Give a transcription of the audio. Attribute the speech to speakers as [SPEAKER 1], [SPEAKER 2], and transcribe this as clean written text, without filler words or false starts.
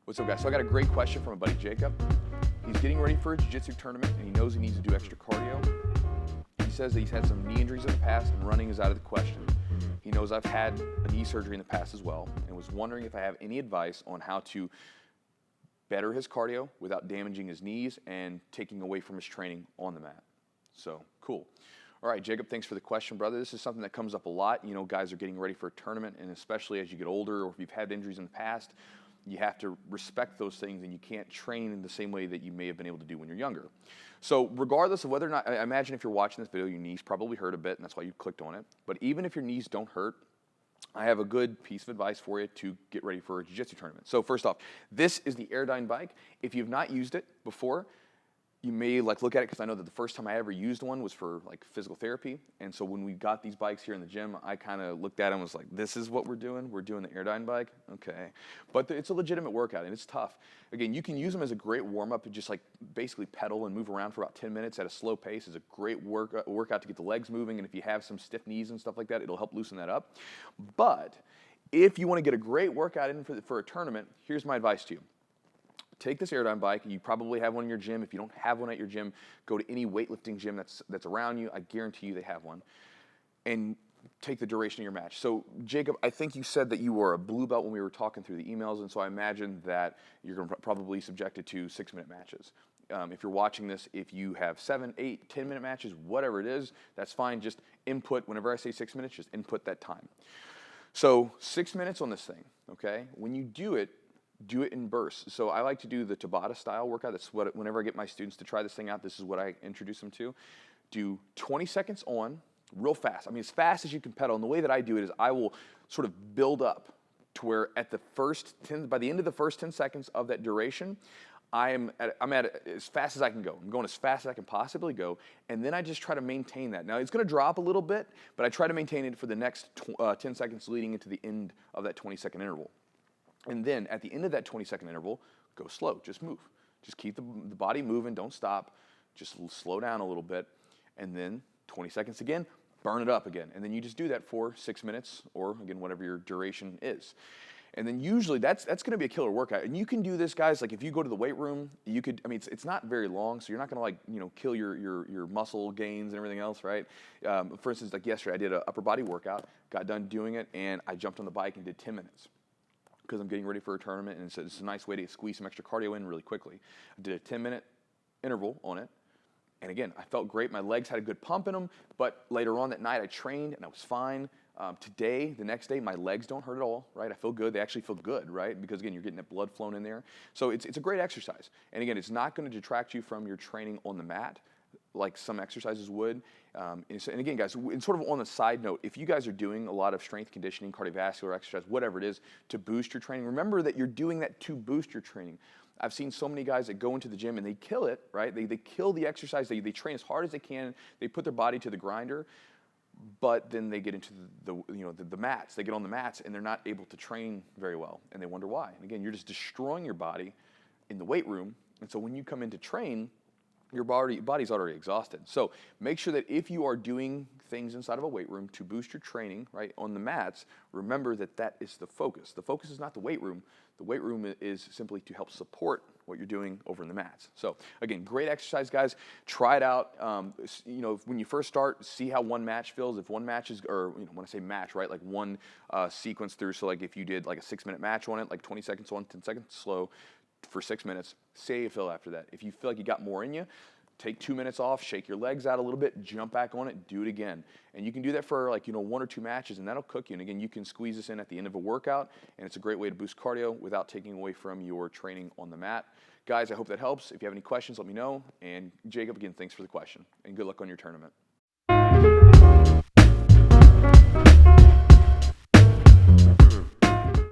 [SPEAKER 1] What's up, guys? So I got a great question from a buddy, Jacob. He's getting ready for a jiu-jitsu tournament, and he knows he needs to do extra cardio. He says that he's had some knee injuries in the past, and running is out of the question. He knows I've had a knee surgery in the past as well, and was wondering if I have any advice on how to better his cardio without damaging his knees and taking away from his training on the mat. So, cool. All right, Jacob, thanks for the question, brother. This is something that comes up a lot. You know, guys are getting ready for a tournament, and especially as you get older or if you've had injuries in the past, you have to respect those things, and you can't train in the same way that you may have been able to do when you're younger. So regardless of whether or not, I imagine if you're watching this video, your knees probably hurt a bit, and that's why you clicked on it. But even if your knees don't hurt, I have a good piece of advice for you to get ready for a jiu-jitsu tournament. So first off, this is the Airdyne bike. If you've not used it before, you may look at it, because I know that the first time I ever used one was for physical therapy. And so when we got these bikes here in the gym, I kind of looked at them and was like, this is what we're doing? We're doing the Airdyne bike? Okay. But it's a legitimate workout, and it's tough. Again, you can use them as a great warm-up to just basically pedal and move around for about 10 minutes at a slow pace. It's a great workout to get the legs moving, and if you have some stiff knees and stuff like that, it'll help loosen that up. But if you want to get a great workout in for a tournament, here's my advice to you. Take this Airdyne bike. You probably have one in your gym. If you don't have one at your gym, go to any weightlifting gym that's around you. I guarantee you they have one. And take the duration of your match. So, Jacob, I think you said that you were a blue belt when we were talking through the emails, and so I imagine that you're going to probably subjected to 6-minute matches. If you're watching this, if you have 7, 8, 10-minute matches, whatever it is, that's fine. Just input, whenever I say 6 minutes, just input that time. So 6 minutes on this thing, okay? When you do it in bursts. So I like to do the Tabata style workout. That's what, whenever I get my students to try this thing out, this is what I introduce them to. Do 20 seconds on, real fast. I mean, as fast as you can pedal. And the way that I do it is I will sort of build up to where at the by the end of the first 10 seconds of that duration, I'm at it as fast as I can go. I'm going as fast as I can possibly go, and then I just try to maintain that. Now, it's going to drop a little bit, but I try to maintain it for the next 10 seconds leading into the end of that 20-second interval. And then at the end of that 20-second interval, go slow, just move. Just keep the body moving, don't stop. Just slow down a little bit. And then 20 seconds again, burn it up again. And then you just do that for 6 minutes or, again, whatever your duration is. And then usually that's going to be a killer workout. And you can do this, guys, like if you go to the weight room, you could, I mean, it's not very long, so you're not going to kill your muscle gains and everything else, right? For instance, like yesterday, I did an upper body workout, got done doing it, and I jumped on the bike and did 10 minutes. Because I'm getting ready for a tournament, and it's a nice way to squeeze some extra cardio in really quickly. I did a 10-minute interval on it, and again, I felt great. My legs had a good pump in them, but later on that night, I trained, and I was fine. Today, the next day, my legs don't hurt at all, right? I feel good. They actually feel good, right? Because, again, you're getting that blood flowing in there. So it's a great exercise. And, again, it's not going to detract you from your training on the mat like some exercises would. And again, guys, and sort of on a side note, if you guys are doing a lot of strength conditioning, cardiovascular exercise, whatever it is, to boost your training, remember that you're doing that to boost your training. I've seen so many guys that go into the gym and they kill it, right? They kill the exercise. They train as hard as they can. They put their body to the grinder, but then they get into the mats. They get on the mats and they're not able to train very well, and they wonder why. And again, you're just destroying your body in the weight room, and so when you come in to train, your body's already exhausted. So make sure that if you are doing things inside of a weight room to boost your training, right, on the mats, remember that is the focus. The focus is not the weight room. The weight room is simply to help support what you're doing over in the mats. So again, great exercise, guys. Try it out. When you first start, see how one match feels. If one match is, or when I say match, right, like one sequence through. So like if you did like a 6-minute match on it, like 20 seconds on, 10 seconds slow, for 6 minutes, see how you feel after that. If you feel like you got more in you, take 2 minutes off, shake your legs out a little bit, jump back on it, do it again. And you can do that for 1 or 2 matches, and that'll cook you. And again, you can squeeze this in at the end of a workout, and it's a great way to boost cardio without taking away from your training on the mat. Guys, I hope that helps. If you have any questions, let me know. And Jacob, again, thanks for the question, and good luck on your tournament.